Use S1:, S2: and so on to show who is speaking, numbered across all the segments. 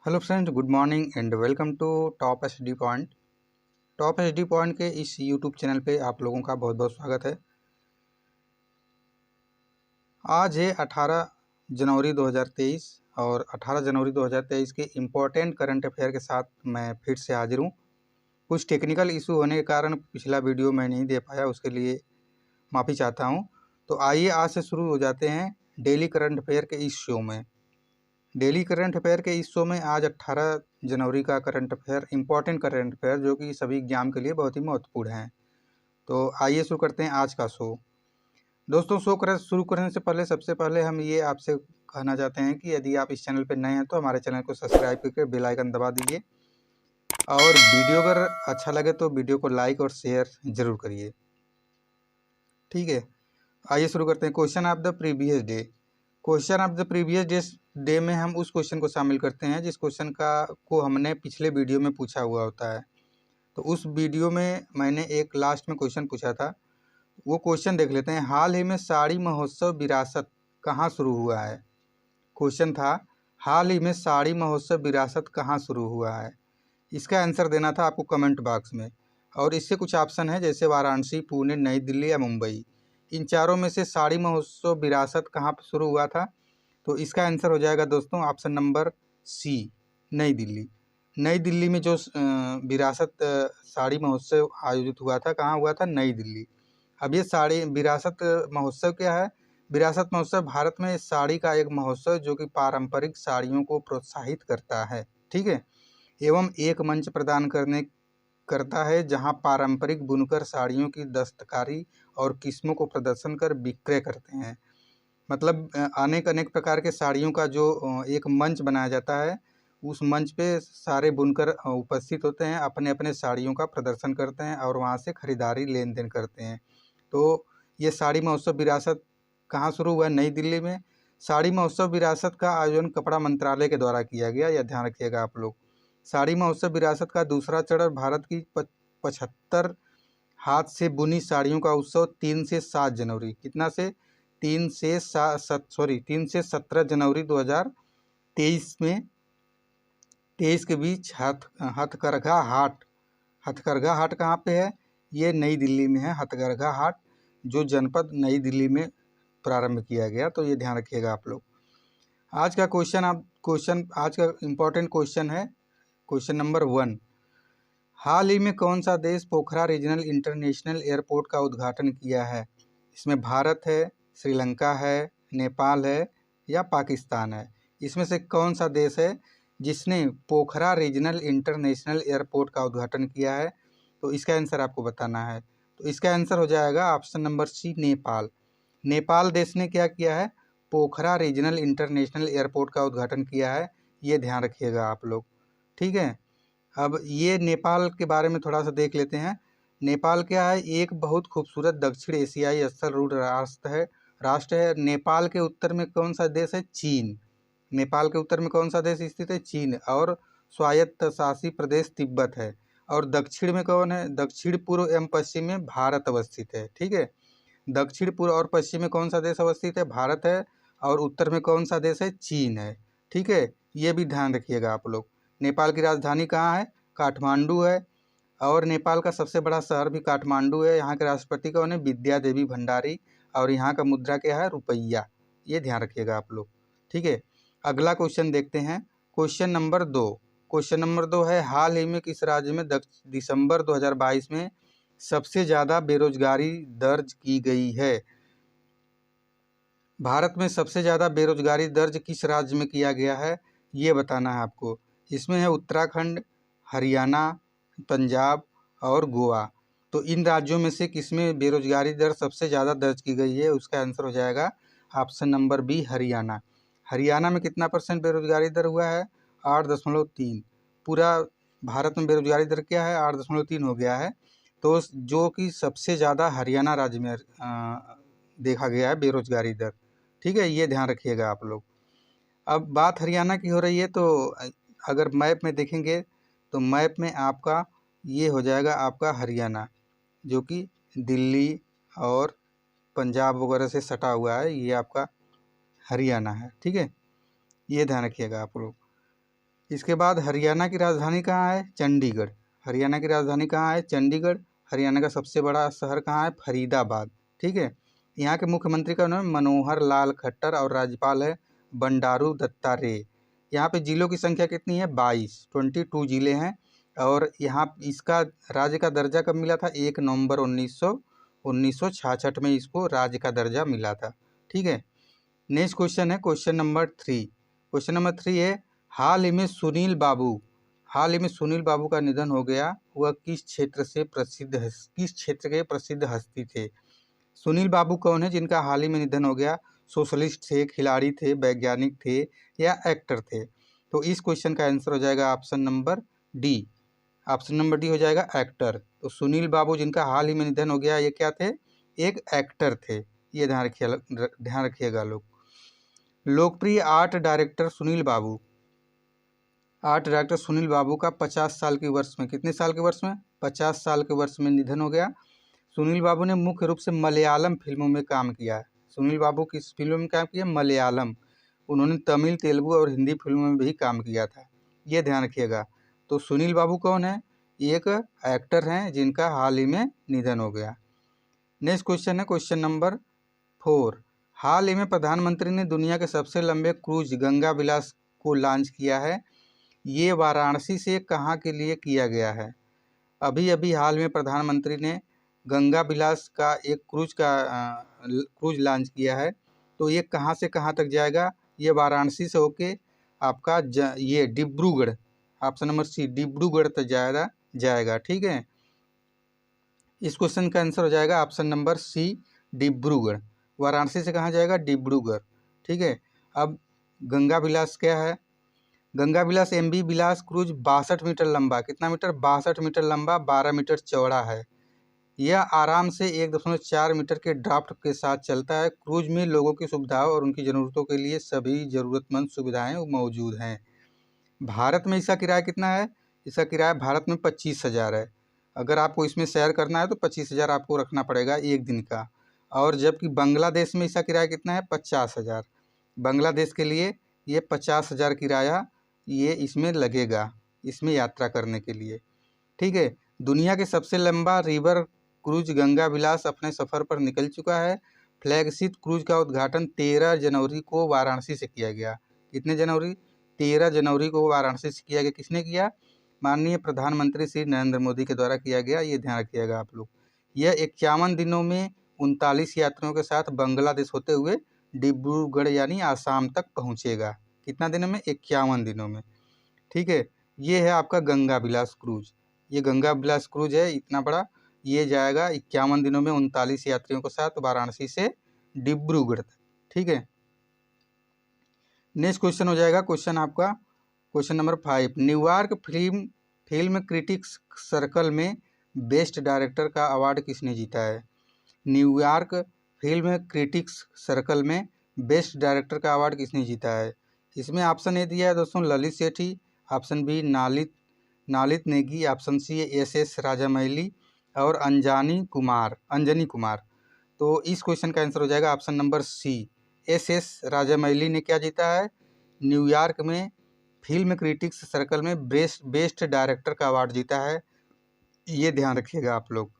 S1: Hello friends, good morning and welcome to top H D point. Top H D point के इस YouTube channel पे आप लोगों का बहुत बहुत स्वागत है। आज है 18 जनवरी 2023 और 18 जनवरी 2023 के इम्पोर्टेंट करंट अफेयर के साथ मैं फिर से हाजिर हूँ। कुछ टेक्निकल इशू होने के कारण पिछला वीडियो मैं नहीं दे पाया, उसके लिए माफ़ी चाहता हूँ। तो आइए आज से शुरू हो जाते हैं डेली करंट अफेयर के इस शो में। डेली करंट अफेयर के इस शो में आज 18 जनवरी का current affair, important current affair जो कि सभी एग्जाम के लिए बहुत ही महत्वपूर्ण है। तो आइए शुरू करते हैं आज का शो। दोस्तों, शुरू करने से पहले सबसे पहले हम ये आपसे कहना चाहते हैं कि यदि आप इस चैनल पर नए हैं तो हमारे चैनल को सब्सक्राइब करके बेल आइकन दबा दीजिए और वीडियो अगर अच्छा लगे तो वीडियो को लाइक और शेयर जरूर करिए। ठीक है, आइए शुरू करते हैं। Question of the previous day. Question of the previous day में हम उस क्वेश्चन को शामिल करते हैं जिस क्वेश्चन को हमने पिछले वीडियो में पूछा हुआ होता है। तो उस वीडियो में मैंने एक लास्ट में क्वेश्चन पूछा था, वो क्वेश्चन देख लेते हैं। हाल ही में साड़ी महोत्सव विरासत कहाँ शुरू हुआ है? क्वेश्चन था, हाल ही में साड़ी महोत्सव विरासत कहाँ शुरू हुआ है? इसका आंसर देना था आपको कमेंट बॉक्स में। और इससे कुछ ऑप्शन है, जैसे वाराणसी, पुणे, नई दिल्ली या मुंबई। इन चारों में से साड़ी महोत्सव विरासत कहाँ पर शुरू हुआ था? तो इसका आंसर हो जाएगा दोस्तों ऑप्शन नंबर सी, नई दिल्ली। नई दिल्ली में जो विरासत साड़ी महोत्सव आयोजित हुआ था, कहाँ हुआ था? नई दिल्ली। अब ये साड़ी विरासत महोत्सव क्या है? विरासत महोत्सव भारत में साड़ी का एक महोत्सव जो कि पारंपरिक साड़ियों को प्रोत्साहित करता है, ठीक है, एवं एक मंच प्रदान करता है जहां पारंपरिक बुनकर साड़ियों की दस्तकारी और किस्मों को प्रदर्शन कर विक्रय करते हैं। मतलब अनेक अनेक प्रकार के साड़ियों का जो एक मंच बनाया जाता है, उस मंच पे सारे बुनकर उपस्थित होते हैं, अपने अपने साड़ियों का प्रदर्शन करते हैं और वहाँ से खरीदारी लेन देन करते हैं। तो ये साड़ी महोत्सव विरासत कहाँ शुरू हुआ? नई दिल्ली में। साड़ी महोत्सव विरासत का आयोजन कपड़ा मंत्रालय के द्वारा किया गया, यह ध्यान रखिएगा आप लोग। साड़ी महोत्सव विरासत का दूसरा चरण भारत की 75 हाथ से बुनी साड़ियों का उत्सव 3 से 7 जनवरी, कितना से? 3 से 17 जनवरी 2023 में 23 के बीच हथकरघा हाट कहाँ पे है? ये नई दिल्ली में है। हथकरघा हाट जो जनपद नई दिल्ली में प्रारंभ किया गया, तो ये ध्यान रखिएगा आप लोग। आज का आज का इम्पोर्टेंट क्वेश्चन है क्वेश्चन नंबर 1। हाल ही में कौन सा देश पोखरा रीजनल इंटरनेशनल एयरपोर्ट का उद्घाटन किया है? इसमें भारत है, श्रीलंका है, नेपाल है या पाकिस्तान है? इसमें से कौन सा देश है जिसने पोखरा रीजनल इंटरनेशनल एयरपोर्ट का उद्घाटन किया है? तो इसका आंसर आपको बताना है। तो इसका आंसर हो जाएगा option number C, Nepal. Nepal देश ने क्या किया है? पोखरा रीजनल इंटरनेशनल एयरपोर्ट का उद्घाटन किया है। ये ध्यान रखिएगा आप लोग, ठीक है। अब ये नेपाल के बारे में थोड़ा सा देख लेते हैं। नेपाल क्या है? एक बहुत खूबसूरत दक्षिण एशियाई स्थल रूढ़ राष्ट्र है। नेपाल के उत्तर में कौन सा देश है? चीन। नेपाल के उत्तर में कौन सा देश स्थित है? चीन। और स्वायत्त शासी प्रदेश तिब्बत है। और दक्षिण में कौन है? दक्षिण पूर्व एवं पश्चिम में भारत अवस्थित है, ठीक है। दक्षिण पूर्व और पश्चिम में कौन सा देश अवस्थित है? भारत है। और उत्तर में कौन सा देश है? चीन है, ठीक है। ये भी ध्यान रखिएगा आप लोग। नेपाल की राजधानी कहाँ है? काठमांडू है। और नेपाल का सबसे बड़ा शहर भी काठमांडू है। यहाँ के राष्ट्रपति कौन है? विद्या देवी भंडारी। और यहाँ का मुद्रा क्या है? रुपया। ये ध्यान रखिएगा आप लोग, ठीक है। अगला क्वेश्चन देखते हैं, क्वेश्चन नंबर 2। क्वेश्चन नंबर 2 है, हाल ही में किस राज्य में दिसंबर 2022 में सबसे ज़्यादा बेरोजगारी दर्ज की गई है? भारत में सबसे ज़्यादा बेरोजगारी दर्ज किस राज्य में किया गया है, ये बताना है आपको। इसमें है उत्तराखंड, हरियाणा, पंजाब और गोवा। तो इन राज्यों में से किसमें बेरोजगारी दर सबसे ज़्यादा दर्ज की गई है? उसका आंसर हो जाएगा option number B, Haryana. Haryana में कितना % बेरोजगारी दर हुआ है? 8.3। पूरा भारत में बेरोजगारी दर क्या है? 8.3 हो गया है। तो जो कि सबसे ज़्यादा हरियाणा राज्य में देखा गया है बेरोजगारी दर, ठीक है। ये ध्यान रखिएगा आप लोग। अब बात हरियाणा की हो रही है, तो अगर मैप में देखेंगे तो मैप में आपका ये हो जाएगा आपका हरियाणा, जो कि दिल्ली और पंजाब वगैरह से सटा हुआ है। ये आपका हरियाणा है, ठीक है। ये ध्यान रखिएगा आप लोग। इसके बाद हरियाणा की राजधानी कहाँ है? चंडीगढ़। हरियाणा की राजधानी कहाँ है? चंडीगढ़। हरियाणा का सबसे बड़ा शहर कहाँ है? फरीदाबाद। ठीक है। यहाँ के मुख्यमंत्री का नाम मनोहर लाल खट्टर और राज्यपाल है बंडारू दत्तात्रेय। यहाँ पे जिलों की संख्या कितनी है? 22 जिले हैं। और यहाँ इसका राज्य का दर्जा कब मिला था? 1 नवंबर 1966 में इसको राज्य का दर्जा मिला था। ठीक है। नेक्स्ट क्वेश्चन है क्वेश्चन नंबर 3। क्वेश्चन नंबर 3 है हाल ही में सुनील बाबू का निधन हो गया। वह किस क्षेत्र के प्रसिद्ध हस्ती थे? सुनील बाबू कौन है जिनका हाल ही में निधन हो गया? सोशलिस्ट थे, खिलाड़ी थे, वैज्ञानिक थे या एक्टर थे? तो इस क्वेश्चन का आंसर हो जाएगा option number D. Option number D हो जाएगा एक्टर। तो सुनील बाबू जिनका हाल ही में निधन हो गया, ये क्या थे? एक एक्टर थे। ये ध्यान रखिएगा लोग। लोकप्रिय आर्ट डायरेक्टर सुनील बाबू का 50 साल के वर्ष में, कितने साल के वर्ष में? 50 साल के वर्ष में निधन हो गया। सुनील बाबू ने मुख्य रूप से मलयालम फिल्मों में काम किया है। सुनील बाबू किस फिल्म में काम किया? मलयालम। उन्होंने तमिल, तेलुगु और हिंदी फिल्मों में भी काम किया था। ये ध्यान रखिएगा। तो सुनील बाबू कौन है? एक एक्टर हैं जिनका हाल ही में निधन हो गया। नेक्स्ट क्वेश्चन है क्वेश्चन नंबर 4। हाल ही में प्रधानमंत्री ने दुनिया के सबसे लंबे क्रूज गंगा विलास को लॉन्च किया है। ये वाराणसी से कहाँ के लिए किया गया है? अभी अभी हाल में प्रधानमंत्री ने गंगा विलास का एक क्रूज लॉन्च किया है। तो ये कहाँ से कहाँ तक जाएगा? ये वाराणसी से होके आपका ये Dibrugarh, option number C, Dibrugarh तक जाएगा। ठीक है। इस क्वेश्चन का आंसर हो जाएगा option number C, Dibrugarh. Varanasi से कहाँ जाएगा? डिब्रूगढ़। ठीक है। अब गंगा विलास क्या है? गंगा विलास MV विलास क्रूज 62 मीटर लंबा, कितना मीटर? 62 मीटर लंबा, 12 मीटर चौड़ा है। यह आराम से 1.4 मीटर के ड्राफ्ट के साथ चलता है। क्रूज में लोगों की सुविधाओं और उनकी ज़रूरतों के लिए सभी ज़रूरतमंद सुविधाएं मौजूद हैं। भारत में इसका किराया कितना है? इसका किराया भारत में 25,000 है। अगर आपको इसमें सैर करना है तो 25,000 आपको रखना पड़ेगा एक दिन का। और जबकि बांग्लादेश में इसका किराया कितना है? 50,000। बांग्लादेश के लिए ये 50,000 किराया ये इसमें लगेगा, इसमें यात्रा करने के लिए। ठीक है। दुनिया के सबसे लंबा रिवर क्रूज गंगा विलास अपने सफ़र पर निकल चुका है। फ्लैगशिप क्रूज का उद्घाटन 13 जनवरी को वाराणसी से किया गया। कितने जनवरी? 13 जनवरी को वाराणसी से किया गया। किसने किया? माननीय प्रधानमंत्री श्री नरेंद्र मोदी के द्वारा किया गया। ये ध्यान रखिएगा आप लोग। यह 51 दिनों में 39 यात्रियों के साथ बांग्लादेश होते हुए डिब्रूगढ़ यानी आसाम तक पहुँचेगा। कितना दिनों में? 51 दिनों में। ठीक है। ये है आपका गंगा विलास क्रूज। ये गंगा विलास क्रूज है इतना बड़ा। ये जाएगा 51 दिनों में 39 यात्रियों के साथ वाराणसी से डिब्रूगढ़ तक। ठीक है। नेक्स्ट क्वेश्चन हो जाएगा क्वेश्चन आपका question number 5। New York film critics circle में बेस्ट डायरेक्टर का अवार्ड किसने जीता है? न्यूयॉर्क फिल्म क्रिटिक्स सर्कल में बेस्ट डायरेक्टर का अवार्ड किसने जीता है? इसमें ऑप्शन ए दिया है दोस्तों Lalit Sethi, option B Nalit Negi, option C SS Rajamouli और अंजनी कुमार। तो इस क्वेश्चन का आंसर हो जाएगा option number C, SS Rajamouli ने क्या जीता है? न्यूयॉर्क में फिल्म क्रिटिक्स सर्कल में बेस्ट डायरेक्टर का अवार्ड जीता है। ये ध्यान रखिएगा आप लोग।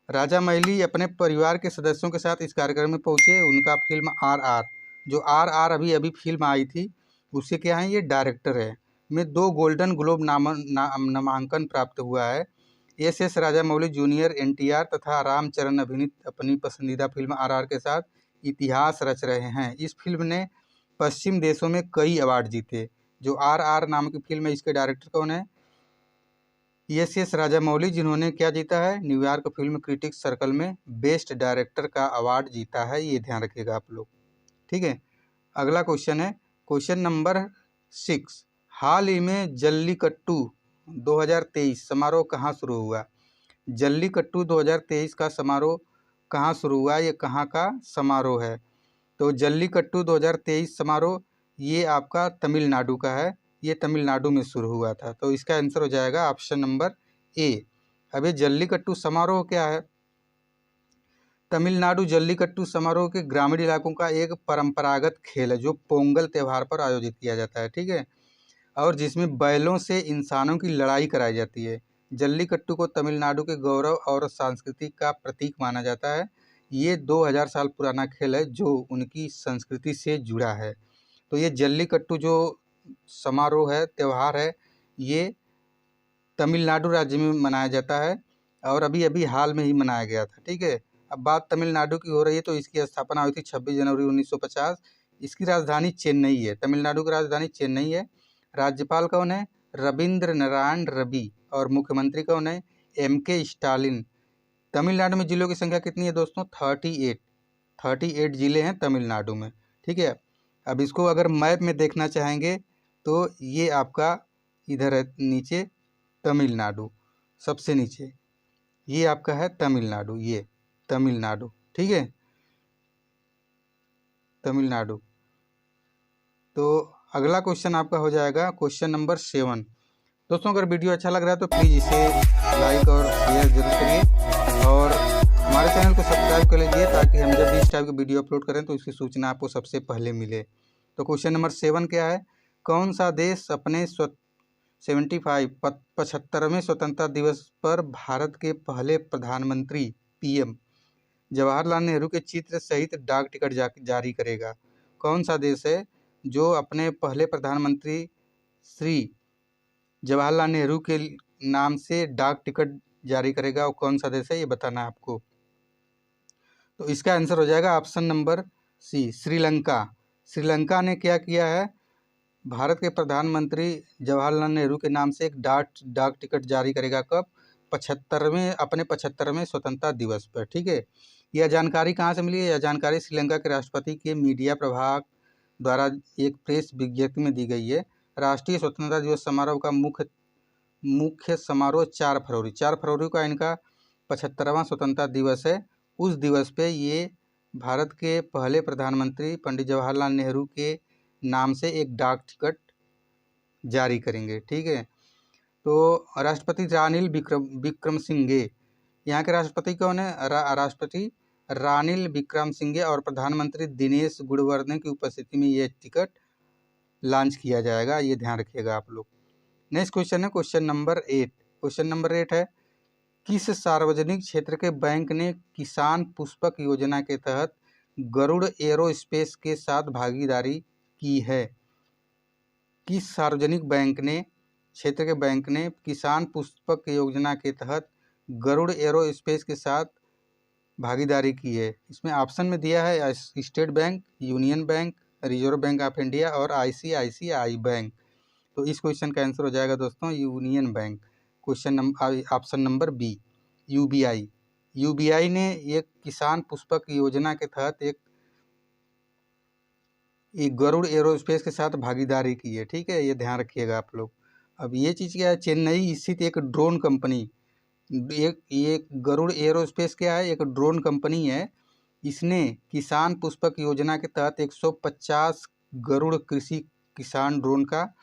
S1: राजामौली अपने परिवार के सदस्यों के साथ इस कार्यक्रम में पहुंचे। उनका फिल्म RR, जो RR अभी फिल्म आई थी, उससे क्या है? ये डायरेक्टर है। में 2 गोल्डन ग्लोब नामांकन प्राप्त हुआ है। SS राजामौली जूनियर NTR तथा रामचरण अभिनीत अपनी पसंदीदा फिल्म RR के साथ इतिहास रच रहे हैं। इस फिल्म ने पश्चिम देशों में कई अवार्ड जीते। जो RR नाम की फिल्म है, इसके डायरेक्टर कौन है? SS राजामौली, जिन्होंने क्या जीता है? न्यूयॉर्क फिल्म क्रिटिक्स सर्कल में बेस्ट डायरेक्टर का अवार्ड जीता है। ये ध्यान रखिएगा आप लोग। ठीक है। अगला क्वेश्चन है क्वेश्चन नंबर 6। हाल ही में जल्लीकट्टू 2023 समारोह कहाँ शुरू हुआ? जल्लीकट्टू 2023 का समारोह कहाँ शुरू हुआ? ये कहाँ का समारोह है? तो जल्लीकट्टू 2023 समारोह ये आपका तमिलनाडु का है। ये तमिलनाडु में शुरू हुआ था। तो इसका आंसर हो जाएगा ऑप्शन नंबर ए। अब ये जल्लीकट्टू समारोह क्या है? तमिलनाडु जल्लीकट्टू समारोह के ग्रामीण इलाकों का एक परंपरागत खेल है जो पोंगल त्यौहार पर आयोजित किया जाता है। ठीक है। और जिसमें बैलों से इंसानों की लड़ाई कराई जाती है। जल्लीकट्टू को तमिलनाडु के गौरव और संस्कृति का प्रतीक माना जाता है। ये 2000 साल पुराना खेल है जो उनकी संस्कृति से जुड़ा है। तो ये जल्लीकट्टू जो समारोह है, त्यौहार है, ये तमिलनाडु राज्य में मनाया जाता है और अभी अभी हाल में ही मनाया गया था। ठीक है, अब बात तमिलनाडु की हो रही है तो इसकी स्थापना हुई थी 26 जनवरी 1950। इसकी राजधानी चेन्नई है। तमिलनाडु की राजधानी चेन्नई है। राज्यपाल कौन है? रविंद्र नारायण रवि। और मुख्यमंत्री कौन है? MK Stalin. तमिलनाडु में जिलों की संख्या कितनी है दोस्तों? 38 जिले हैं तमिलनाडु में। ठीक है, अब इसको अगर मैप में देखना चाहेंगे तो ये आपका इधर है नीचे तमिलनाडु, सबसे नीचे ये आपका है तमिलनाडु, ये तमिलनाडु। ठीक है, तमिलनाडु। तो अगला क्वेश्चन आपका हो जाएगा क्वेश्चन नंबर 7। दोस्तों अगर वीडियो अच्छा लग रहा है तो प्लीज़ इसे लाइक और शेयर जरूर करिए और हमारे चैनल को सब्सक्राइब कर लीजिए ताकि हम जब भी इस टाइप की वीडियो अपलोड करें तो इसकी सूचना आपको सबसे पहले मिले। तो क्वेश्चन नंबर 7 क्या है? कौन सा देश अपने 75वें स्वतंत्रता दिवस पर भारत के पहले प्रधानमंत्री PM जवाहरलाल नेहरू के चित्र सहित डाक टिकट जारी करेगा? कौन सा देश है जो अपने पहले प्रधानमंत्री श्री जवाहरलाल नेहरू के नाम से डाक टिकट जारी करेगा? और कौन सा देश है ये बताना है आपको। तो इसका आंसर हो जाएगा option number C, Sri Lanka. Sri Lanka ने क्या किया है? भारत के प्रधानमंत्री जवाहरलाल नेहरू के नाम से एक डाक टिकट जारी करेगा। कब? अपने 75वें स्वतंत्रता दिवस पर। ठीक है, यह जानकारी कहाँ से मिली है? यह जानकारी श्रीलंका के राष्ट्रपति के मीडिया प्रभाग द्वारा एक प्रेस विज्ञप्ति में दी गई है। राष्ट्रीय स्वतंत्रता दिवस समारोह का मुख्य समारोह 4 फरवरी का इनका 75वां स्वतंत्रता दिवस है। उस दिवस पे ये भारत के पहले प्रधानमंत्री पंडित जवाहरलाल नेहरू के नाम से एक डाक टिकट जारी करेंगे। ठीक है, तो राष्ट्रपति रानिल विक्रमसिंघे, यहाँ के राष्ट्रपति कौन है? राष्ट्रपति रानिल विक्रमसिंघे और प्रधानमंत्री दिनेश गुणवर्धन की उपस्थिति में ये टिकट लॉन्च किया जाएगा, ये ध्यान रखिएगा आप लोग। नेक्स्ट क्वेश्चन है क्वेश्चन नंबर 8। क्वेश्चन नंबर 8 है, किस सार्वजनिक क्षेत्र के बैंक ने किसान पुष्पक योजना के तहत गरुड़ एरोस्पेस के साथ भागीदारी की है? किस सार्वजनिक क्षेत्र के बैंक ने किसान पुष्पक योजना के तहत गरुड़ एरोस्पेस के साथ भागीदारी की है? इसमें ऑप्शन में दिया है state bank, union bank, reserve bank of India और ICICI बैंक। तो इस क्वेश्चन का आंसर हो जाएगा दोस्तों union bank. Option number B, UBI ने एक किसान पुष्पक योजना के तहत एक गरुड़ एरोस्पेस के साथ भागीदारी की है। ठीक है, ये ध्यान रखिएगा आप लोग। अब ये चीज़ क्या है? चेन्नई स्थित एक ड्रोन कंपनी, एक गरुड़ एरोस्पेस क्या है? एक ड्रोन कंपनी है। इसने किसान पुष्पक योजना के तहत 150 गरुड़ कृषि किसान ड्रोन का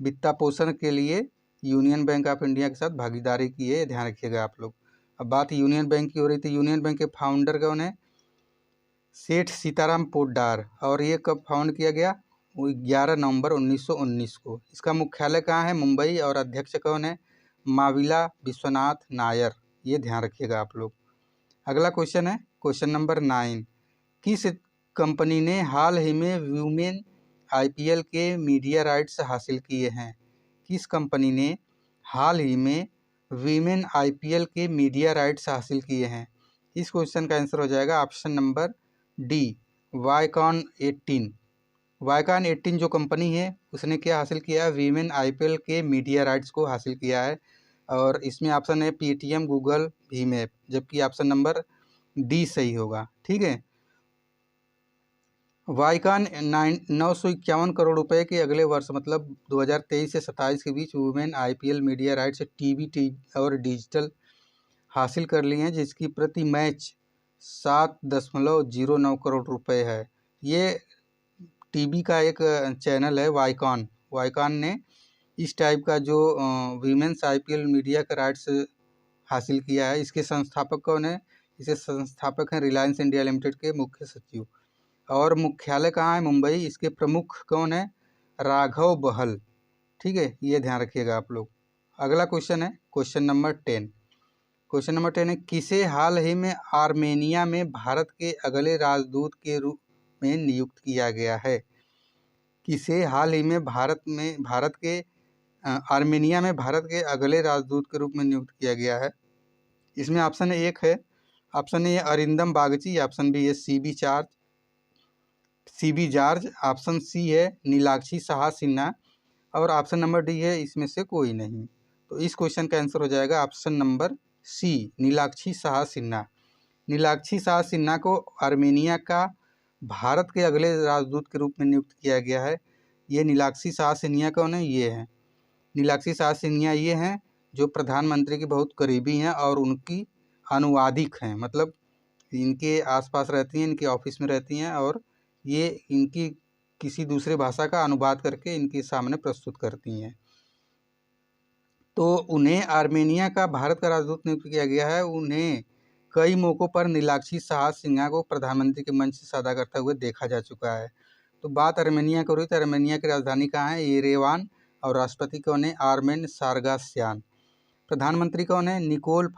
S1: वित्तपोषण के लिए यूनियन बैंक ऑफ इंडिया के साथ भागीदारी की है, ध्यान रखिएगा आप लोग। अब बात यूनियन बैंक की हो रही थी। यूनियन बैंक के फाउंडर कौन है? सेठ सीताराम पोद्दार। और ये कब फाउंड किया गया? वो 11 नवंबर 1919 को। इसका मुख्यालय कहाँ है? मुंबई। और अध्यक्ष कौन है? माविला विश्वनाथ नायर, ये ध्यान रखिएगा आप लोग। अगला क्वेश्चन है क्वेश्चन नंबर 9। किस कंपनी ने हाल ही में वुमेन IPL के मीडिया राइट्स हासिल किए हैं? किस कंपनी ने हाल ही में वीमेन IPL के मीडिया राइट्स हासिल किए हैं? इस क्वेश्चन का आंसर हो जाएगा ऑप्शन नंबर D, वाईकॉन 18। वाईकॉन 18 जो कंपनी है उसने क्या हासिल किया है? वीमेन IPL के मीडिया राइट्स को हासिल किया है। और इसमें ऑप्शन है PTM, गूगल, भीम ऐप, जबकि ऑप्शन नंबर D सही होगा। ठीक है, वाईकॉन 951 करोड़ रुपए के अगले वर्ष मतलब 2023 से 27 के बीच women IPL media rights TV और डिजिटल हासिल कर ली हैं, जिसकी प्रति मैच 7.09 करोड़ रुपए है। ये टीवी का एक चैनल है वाईकॉन ने इस टाइप का जो वीमेंस IPL मीडिया का राइट्स हासिल किया है। इसके संस्थापक कौन है? इसके संस्थापक हैं रिलायंस इंडिया लिमिटेड के मुख्य सचिव। और मुख्यालय कहाँ है? मुंबई। इसके प्रमुख कौन है? राघव बहल। ठीक है, ये ध्यान रखिएगा आप लोग। अगला क्वेश्चन है क्वेश्चन नंबर 10। क्वेश्चन नंबर 10 है, किसे हाल ही में आर्मेनिया में भारत के अगले राजदूत के रूप में नियुक्त किया गया है? किसे हाल ही में भारत के आर्मेनिया में भारत के अगले राजदूत के रूप में नियुक्त किया गया है? इसमें ऑप्शन एक है, option A Arindam Bagchi, option B है सीबी जॉर्ज, ऑप्शन सी है नीलाक्षी साहा सिन्हा, और ऑप्शन नंबर डी है इसमें से कोई नहीं। तो इस क्वेश्चन का आंसर हो जाएगा option number C, Neelakshi Saha Sinha. Neelakshi Saha Sinha को आर्मेनिया का भारत के अगले राजदूत के रूप में नियुक्त किया गया है। ये नीलाक्षी साहा सिन्हा कौन है? ये हैं नीलाक्षी साहा सिन्हा, ये हैं जो प्रधानमंत्री की बहुत करीबी हैं और उनकी अनुवादिक हैं, मतलब इनके आसपास रहती हैं, इनके ऑफिस में रहती हैं और ये इनकी किसी दूसरे भाषा का अनुवाद करके इनके सामने प्रस्तुत करती हैं। तो उन्हें आर्मेनिया का भारत का राजदूत नियुक्त किया गया है। उन्हें कई मौक़ों पर नीलाक्षी साहा सिन्हा को प्रधानमंत्री के मंच से साझा करते हुए देखा जा चुका है। तो बात आर्मेनिया की हो रही, तो आर्मेनिया की राजधानी कहाँ है? येरेवान। और राष्ट्रपति कौन है? आर्मेन सारगास्यान। प्रधानमंत्री कौन है? निकोल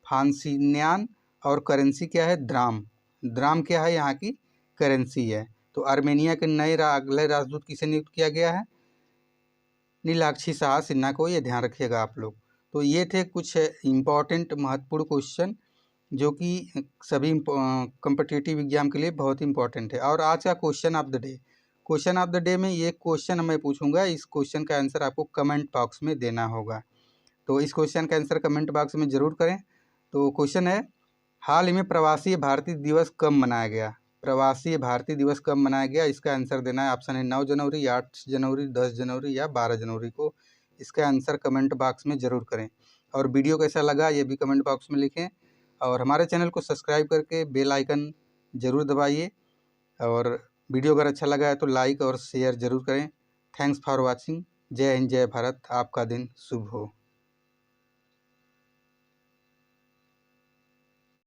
S1: फासिन्यान। और करेंसी क्या है? द्राम। द्राम क्या है? यहाँ की करेंसी है। तो आर्मेनिया के नए अगले राजदूत किसे नियुक्त किया गया है? नीलाक्षी साहा सिन्हा को, ये ध्यान रखिएगा आप लोग। तो ये थे कुछ इम्पॉर्टेंट महत्वपूर्ण क्वेश्चन जो कि सभी कॉम्पिटिटिव एग्जाम के लिए बहुत इंपॉर्टेंट है। और आज का question of the day, question of the day में ये क्वेश्चन मैं पूछूंगा, इस क्वेश्चन का आंसर आपको कमेंट बॉक्स में देना होगा। तो इस क्वेश्चन का आंसर कमेंट बॉक्स में ज़रूर करें। तो क्वेश्चन है, हाल ही में प्रवासी भारतीय दिवस कब मनाया गया? प्रवासी भारतीय दिवस कब मनाया गया? इसका आंसर देना है। ऑप्शन है 9 जनवरी, 8 जनवरी, 10 जनवरी या 12 जनवरी को। इसका आंसर कमेंट बॉक्स में ज़रूर करें। और वीडियो कैसा लगा ये भी कमेंट बॉक्स में लिखें। और हमारे चैनल को सब्सक्राइब करके बेल आइकन ज़रूर दबाइए। और वीडियो अगर अच्छा लगा है तो लाइक और शेयर ज़रूर करें। Thanks for watching. जय हिंद, जय भारत। आपका दिन शुभ हो।